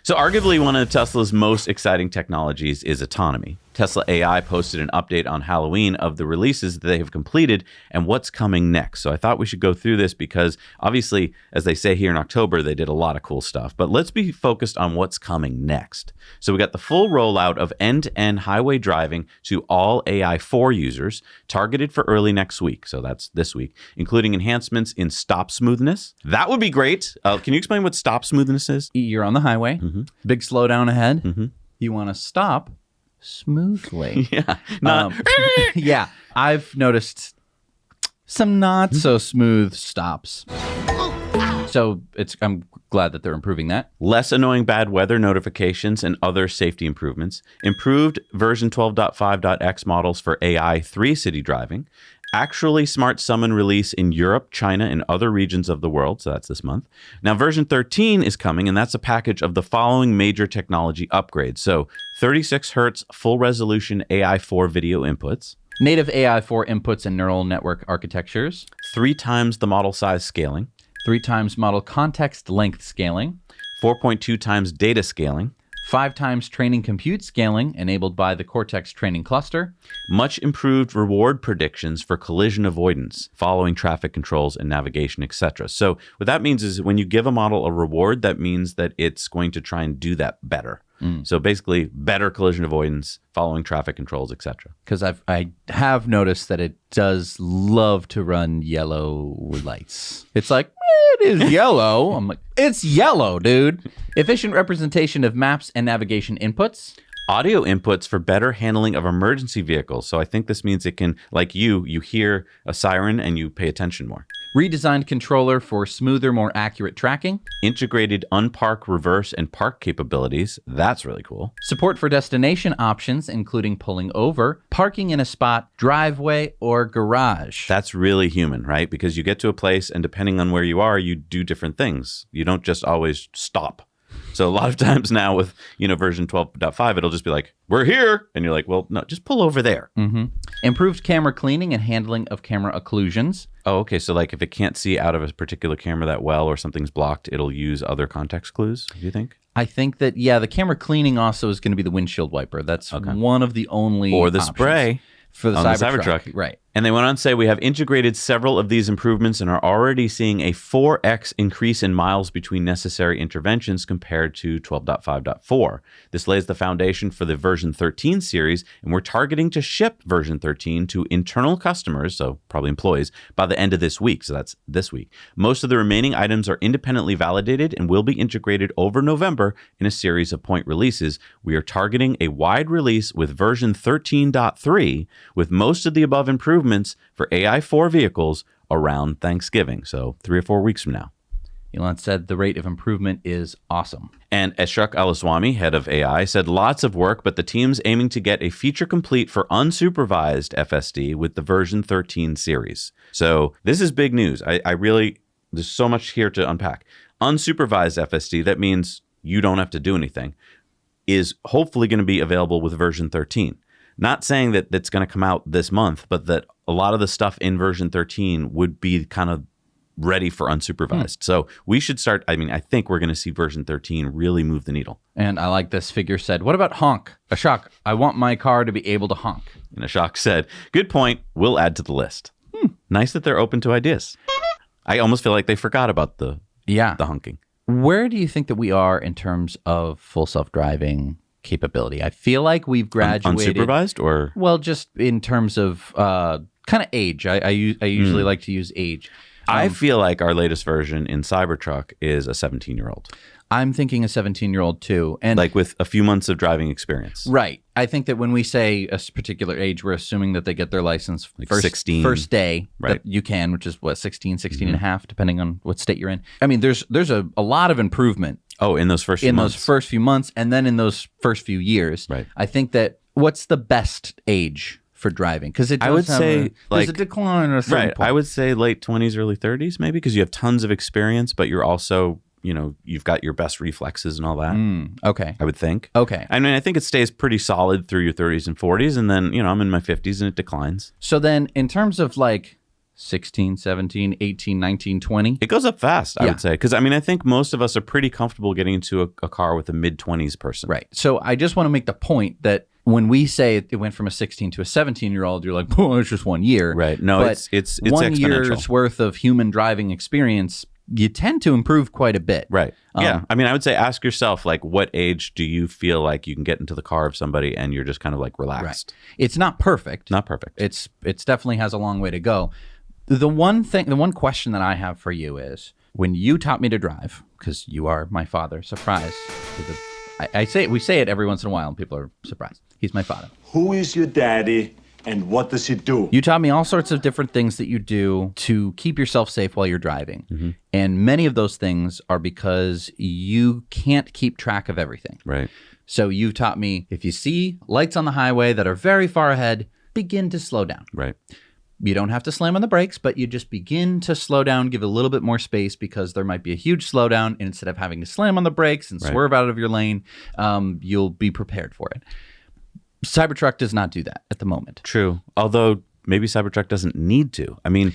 So arguably one of Tesla's most exciting technologies is autonomy. Tesla AI posted an update on Halloween of the releases that they have completed and what's coming next. So I thought we should go through this because obviously, as they say here in October, they did a lot of cool stuff. But let's be focused on what's coming next. So we got the full rollout of end-to-end highway driving to all AI4 users, targeted for early next week. So that's this week, including enhancements in stop smoothness. That would be great. Can you explain what stop smoothness is? You're on the highway, big slowdown ahead. You want to stop smoothly. Yeah. I've noticed some not so smooth stops. So I'm glad that they're improving that. Less annoying bad weather notifications and other safety improvements. Improved version 12.5.x models for AI 3 city driving. Actually smart summon release in Europe, China, and other regions of the world. So that's this month. Now, version 13 is coming, and that's a package of the following major technology upgrades. So 36 hertz full resolution AI4 video inputs. Native AI4 inputs and neural network architectures. 3 times the model size scaling. 3 times model context length scaling. 4.2 times data scaling. 5 times training compute scaling enabled by the Cortex training cluster. Much improved reward predictions for collision avoidance, following traffic controls and navigation, etc. So what that means is when you give a model a reward, that means that it's going to try and do that better. So basically better collision avoidance, following traffic controls, etc. Because I have noticed that it does love to run yellow lights. It's like, it is yellow. I'm like, it's yellow, dude. Efficient representation of maps and navigation inputs. Audio inputs for better handling of emergency vehicles. So I think this means it can, like you hear a siren and you pay attention more. Redesigned controller for smoother, more accurate tracking. Integrated unpark, reverse, and park capabilities. That's really cool. Support for destination options, including pulling over, parking in a spot, driveway, or garage. That's really human, right? Because you get to a place and depending on where you are, you do different things. You don't just always stop. So a lot of times now with, version 12.5, it'll just be like, we're here. And you're like, well, no, just pull over there. Improved camera cleaning and handling of camera occlusions. Oh, okay. So like if it can't see out of a particular camera that well or something's blocked, it'll use other context clues, do you think? I think that, the camera cleaning also is going to be the windshield wiper. That's one of the only Or the options spray. For the Cybertruck. Right. And they went on to say, we have integrated several of these improvements and are already seeing a 4x increase in miles between necessary interventions compared to 12.5.4. This lays the foundation for the version 13 series, and we're targeting to ship version 13 to internal customers, so probably employees, by the end of this week. So that's this week. Most of the remaining items are independently validated and will be integrated over November in a series of point releases. We are targeting a wide release with version 13.3, with most of the above improvements for AI4 vehicles around Thanksgiving, so 3 or 4 weeks from now. Elon said the rate of improvement is awesome. And Ashok Alaswamy, head of AI, said lots of work, but the team's aiming to get a feature complete for unsupervised FSD with the version 13 series. So this is big news. I really, there's so much here to unpack. Unsupervised FSD, that means you don't have to do anything, is hopefully going to be available with version 13. Not saying that that's going to come out this month, but that a lot of the stuff in version 13 would be kind of ready for unsupervised. So we should start, I think we're going to see version 13 really move the needle. And I like this figure said, what about honk? Ashok, I want my car to be able to honk. And Ashok said, good point, we'll add to the list. Nice that they're open to ideas. I almost feel like they forgot about the honking. Where do you think that we are in terms of full self-driving capability? I feel like we've graduated. Unsupervised or? Well, just in terms of kind of age. I usually like to use age. I feel like our latest version in Cybertruck is a 17-year-old. I'm thinking a 17-year-old too. And like with a few months of driving experience. Right. I think that when we say a particular age, we're assuming that they get their license like 16. First day right. that you can, which is what, 16 and a half, depending on what state you're in. I mean, there's a lot of improvement. Oh, in those first few months. In those first few months, and then in those first few years. Right. I think that what's the best age for driving? Because it does I would say there's a decline at a certain point. I would say late 20s, early 30s maybe, because you have tons of experience, but you're also, you've got your best reflexes and all that. Okay. I would think. Okay. I mean, I think it stays pretty solid through your 30s and 40s, and then, I'm in my 50s and it declines. So then in terms of like 16, 17, 18, 19, 20. It goes up fast, I Yeah. would say. Because, I mean, I think most of us are pretty comfortable getting into a car with a mid-20s person. Right. So I just want to make the point that when we say it went from a 16 to a 17-year-old, you're like, oh, it's just 1 year. Right. No, but it's 1 exponential. year's worth of human driving experience, you tend to improve quite a bit. Right. Yeah. I mean, I would say ask yourself, like, what age do you feel like you can get into the car of somebody and you're just kind of like relaxed? Right. It's not perfect. Not perfect. It's definitely has a long way to go. The one question that I have for you is, when you taught me to drive, because you are my father, surprise. We say it every once in a while and people are surprised. He's my father. Who is your daddy and what does he do? You taught me all sorts of different things that you do to keep yourself safe while you're driving. And many of those things are because you can't keep track of everything. Right. So you taught me, if you see lights on the highway that are very far ahead, begin to slow down. Right. You don't have to slam on the brakes, but you just begin to slow down, give a little bit more space because there might be a huge slowdown. And instead of having to slam on the brakes and swerve out of your lane, you'll be prepared for it. Cybertruck does not do that at the moment. True. Although maybe Cybertruck doesn't need to. I mean,